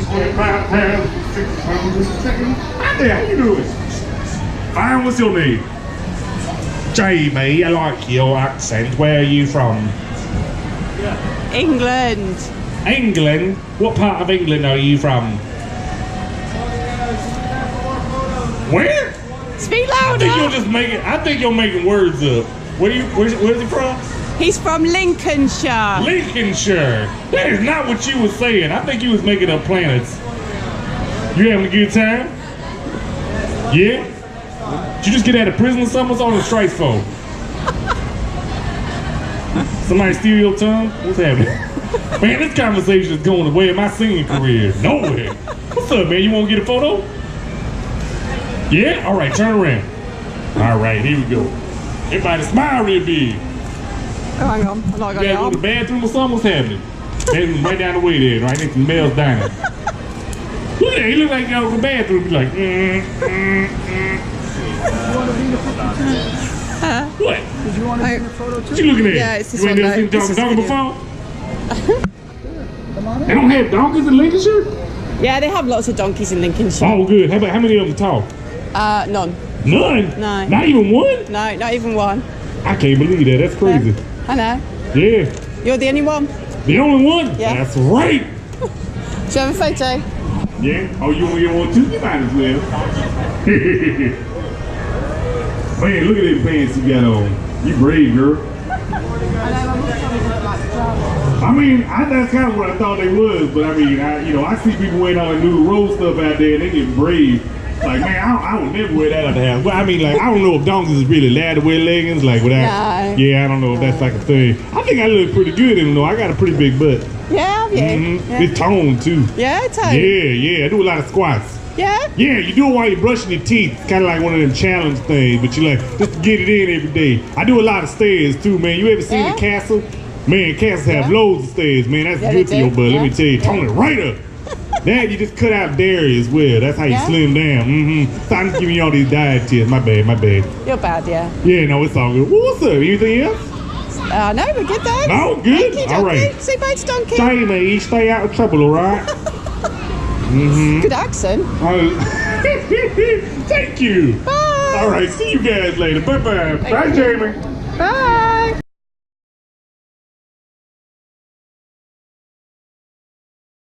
How you doing? Fine, what's your name? Jamie, I like your accent. Where are you from? England. England? What part of England are you from? Where? Speak louder. I think you're making words up. Where's he from? He's from Lincolnshire. Lincolnshire. That is not what you was saying. I think you was making up planets. You having a good time? Yeah? Did you just get out of prison or something? What's on the strike for? Somebody steal your tongue? What's happening? Man, this conversation is going away in my singing career. Nowhere. What's up, man? You want to get a photo? Yeah? All right, turn around. All right, here we go. Everybody smile real big. Oh, hang on. I'm not going to go to the bathroom or something? What's happening? Bathroom right down the way there, right next to Mel's Diner. Look at that. He look like he goes to the bathroom. He's like, What? Did you want to be in a photo too? What you looking at? Yeah, it's this you ain't one, never seen Donkey before? Come on in. They don't have donkeys in Lincolnshire? Yeah, they have lots of donkeys in Lincolnshire. Oh, good. How many of them talk? None. None? No. Not even one? No, not even one. I can't believe that. That's crazy. I know. Yeah. You're the only one. The only one? Yeah. That's right. Do you have a photo? Yeah? Oh, you want to get one too? You might as well. Man, look at them pants you got on. You brave, girl. I mean, that's kind of what I thought they was, but I mean, I see people wearing all the new road stuff out there and they get brave. Like, man, I would never wear that out the house. Well, I mean, like, I don't know if donkeys is really allowed to wear leggings, like, without. No. Yeah, I don't know if that's like a thing. I think I look pretty good in them, though. I got a pretty big butt. Yeah, have you? Mm-hmm. Yeah. It's toned, too. Yeah, toned? Yeah, I do a lot of squats. Yeah? Yeah, you do it while you're brushing your teeth. It's kind of like one of them challenge things, but you like, just to get it in every day. I do a lot of stairs, too, man. You ever seen the castle? Man, castles have loads of stairs, man. That's good for your butt. Let me tell you, tone it right up. That you just cut out dairy as well. That's how you slim down. So I'm just giving you all these diet tips. My bad. You're bad, yeah. Yeah, no, it's all good. Well, what's up? Anything else? No, we're good though. No, good? Thank you, all right. Say bye to Donkey. Jamie, stay out of trouble, all right? Good accent. Thank you. Bye. All right, see you guys later. Bye-bye. Bye, Jamie. Bye.